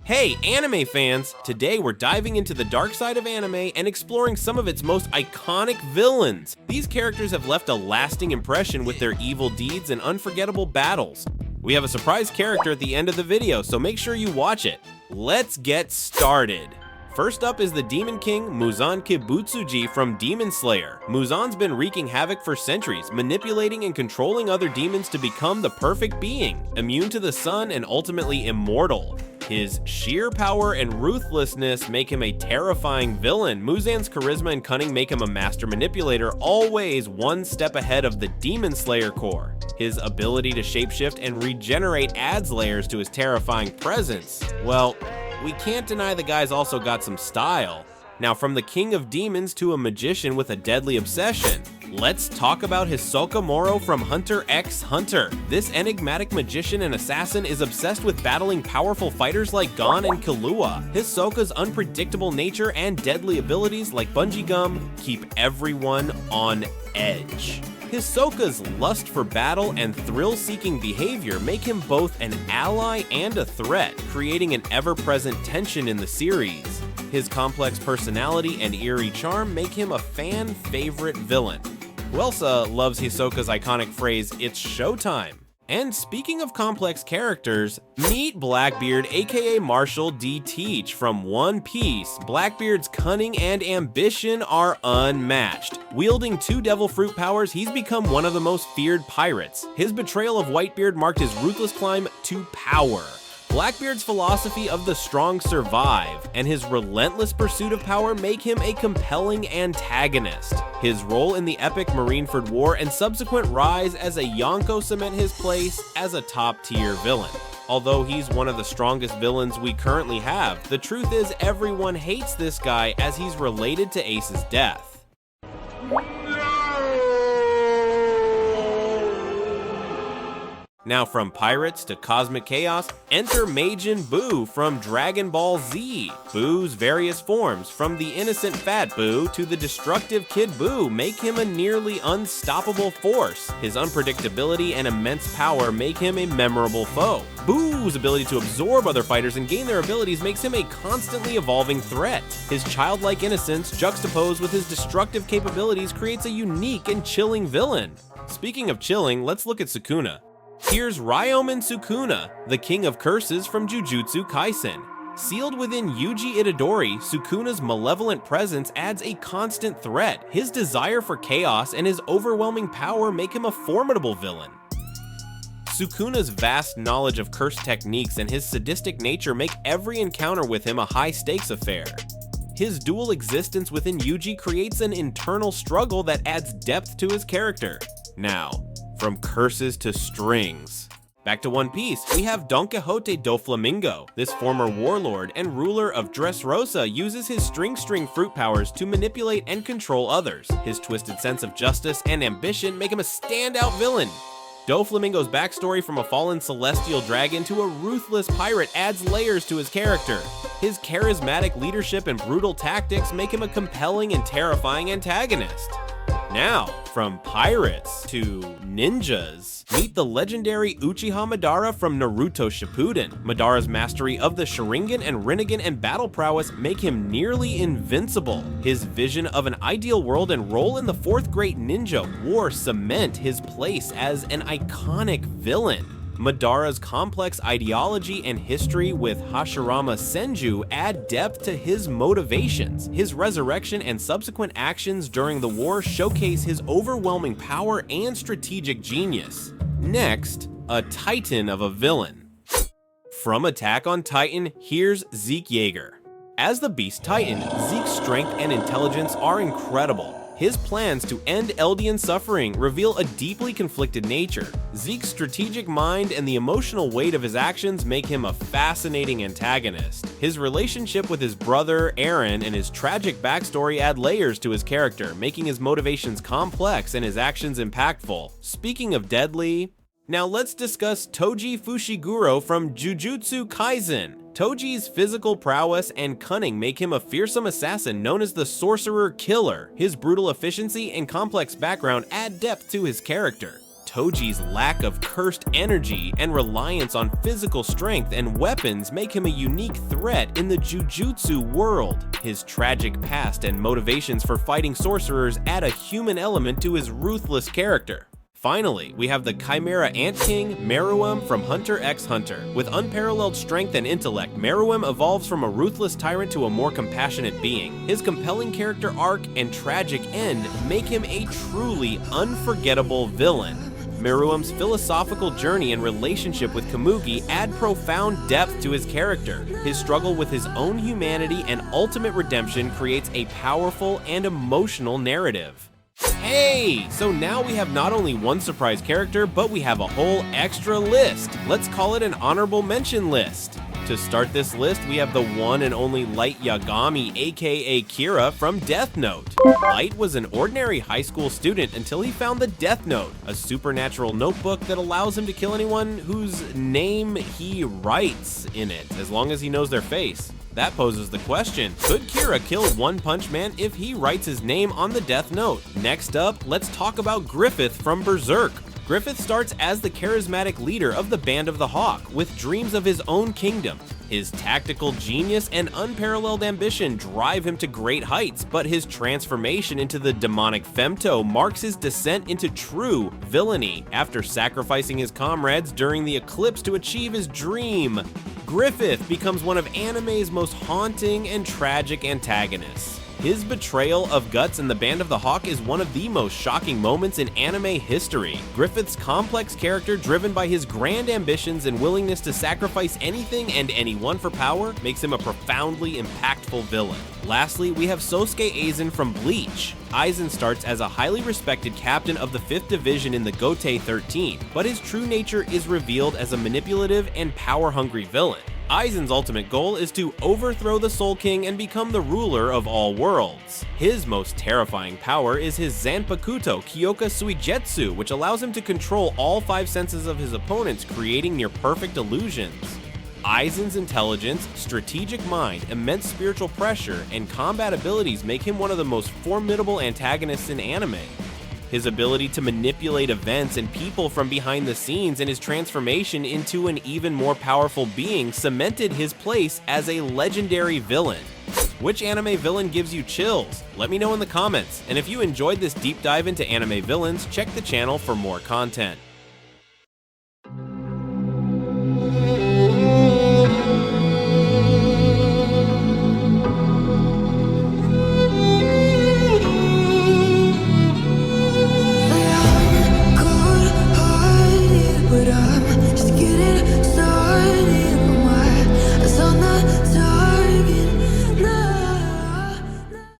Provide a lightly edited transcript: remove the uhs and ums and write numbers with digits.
Hey anime fans! Today we're diving into the dark side of anime and exploring some of its most iconic villains. These characters have left a lasting impression with their evil deeds and unforgettable battles. We have a surprise character at the end of the video, so make sure you watch it. Let's get started! First up is the Demon King, Muzan Kibutsuji from Demon Slayer. Muzan's been wreaking havoc for centuries, manipulating and controlling other demons to become the perfect being, immune to the sun and ultimately immortal. His sheer power and ruthlessness make him a terrifying villain. Muzan's charisma and cunning make him a master manipulator, always one step ahead of the Demon Slayer core. His ability to shapeshift and regenerate adds layers to his terrifying presence. Well, we can't deny the guy's also got some style. Now, from the king of demons to a magician with a deadly obsession, let's talk about Hisoka Morow from Hunter x Hunter. This enigmatic magician and assassin is obsessed with battling powerful fighters like Gon and Killua. Hisoka's unpredictable nature and deadly abilities like bungee gum keep everyone on edge. Hisoka's lust for battle and thrill-seeking behavior make him both an ally and a threat, creating an ever-present tension in the series. His complex personality and eerie charm make him a fan-favorite villain. Who else loves Hisoka's iconic phrase, "It's showtime"? And speaking of complex characters, meet Blackbeard aka Marshall D. Teach from One Piece. Blackbeard's cunning and ambition are unmatched. Wielding 2 devil fruit powers, he's become one of the most feared pirates. His betrayal of Whitebeard marked his ruthless climb to power. Blackbeard's philosophy of the strong survive, and his relentless pursuit of power make him a compelling antagonist. His role in the epic Marineford War and subsequent rise as a Yonko cement his place as a top-tier villain. Although he's one of the strongest villains we currently have, the truth is everyone hates this guy as he's related to Ace's death. Now from pirates to cosmic chaos, enter Majin Buu from Dragon Ball Z. Buu's various forms, from the innocent fat Buu to the destructive Kid Buu, make him a nearly unstoppable force. His unpredictability and immense power make him a memorable foe. Buu's ability to absorb other fighters and gain their abilities makes him a constantly evolving threat. His childlike innocence, juxtaposed with his destructive capabilities, creates a unique and chilling villain. Speaking of chilling, let's look at Sukuna. Here's Ryomen Sukuna, the king of curses from Jujutsu Kaisen. Sealed within Yuji Itadori, Sukuna's malevolent presence adds a constant threat. His desire for chaos and his overwhelming power make him a formidable villain. Sukuna's vast knowledge of curse techniques and his sadistic nature make every encounter with him a high-stakes affair. His dual existence within Yuji creates an internal struggle that adds depth to his character. Now, from curses to strings. Back to One Piece, we have Donquixote Doflamingo. This former warlord and ruler of Dressrosa uses his string fruit powers to manipulate and control others. His twisted sense of justice and ambition make him a standout villain. Doflamingo's backstory from a fallen celestial dragon to a ruthless pirate adds layers to his character. His charismatic leadership and brutal tactics make him a compelling and terrifying antagonist. Now, from pirates to ninjas, meet the legendary Uchiha Madara from Naruto Shippuden. Madara's mastery of the Sharingan and Rinnegan and battle prowess make him nearly invincible. His vision of an ideal world and role in the 4th Great Ninja War cement his place as an iconic villain. Madara's complex ideology and history with Hashirama Senju add depth to his motivations. His resurrection and subsequent actions during the war showcase his overwhelming power and strategic genius. Next, a titan of a villain. From Attack on Titan, here's Zeke Yeager. As the Beast Titan, Zeke's strength and intelligence are incredible. His plans to end Eldian suffering reveal a deeply conflicted nature. Zeke's strategic mind and the emotional weight of his actions make him a fascinating antagonist. His relationship with his brother, Eren, and his tragic backstory add layers to his character, making his motivations complex and his actions impactful. Speaking of deadly, now let's discuss Toji Fushiguro from Jujutsu Kaisen. Toji's physical prowess and cunning make him a fearsome assassin known as the Sorcerer Killer. His brutal efficiency and complex background add depth to his character. Toji's lack of cursed energy and reliance on physical strength and weapons make him a unique threat in the jujutsu world. His tragic past and motivations for fighting sorcerers add a human element to his ruthless character. Finally, we have the Chimera Ant King, Meruem from Hunter x Hunter. With unparalleled strength and intellect, Meruem evolves from a ruthless tyrant to a more compassionate being. His compelling character arc and tragic end make him a truly unforgettable villain. Meruem's philosophical journey and relationship with Komugi add profound depth to his character. His struggle with his own humanity and ultimate redemption creates a powerful and emotional narrative. Hey! So now we have not only one surprise character, but we have a whole extra list. Let's call it an honorable mention list. To start this list, we have the one and only Light Yagami, aka Kira, from Death Note. Light was an ordinary high school student until he found the Death Note, a supernatural notebook that allows him to kill anyone whose name he writes in it, as long as he knows their face. That poses the question, could Kira kill One Punch Man if he writes his name on the Death Note? Next up, let's talk about Griffith from Berserk. Griffith starts as the charismatic leader of the Band of the Hawk, with dreams of his own kingdom. His tactical genius and unparalleled ambition drive him to great heights, but his transformation into the demonic Femto marks his descent into true villainy after sacrificing his comrades during the eclipse to achieve his dream. Griffith becomes one of anime's most haunting and tragic antagonists. His betrayal of Guts and the Band of the Hawk is one of the most shocking moments in anime history. Griffith's complex character, driven by his grand ambitions and willingness to sacrifice anything and anyone for power, makes him a profoundly impactful villain. Lastly, we have Sosuke Aizen from Bleach. Aizen starts as a highly respected captain of the 5th Division in the Gotei 13, but his true nature is revealed as a manipulative and power-hungry villain. Aizen's ultimate goal is to overthrow the Soul King and become the ruler of all worlds. His most terrifying power is his Zanpakuto Kyoka Suigetsu, which allows him to control all 5 senses of his opponents, creating near-perfect illusions. Aizen's intelligence, strategic mind, immense spiritual pressure, and combat abilities make him one of the most formidable antagonists in anime. His ability to manipulate events and people from behind the scenes and his transformation into an even more powerful being cemented his place as a legendary villain. Which anime villain gives you chills? Let me know in the comments, and if you enjoyed this deep dive into anime villains, check the channel for more content.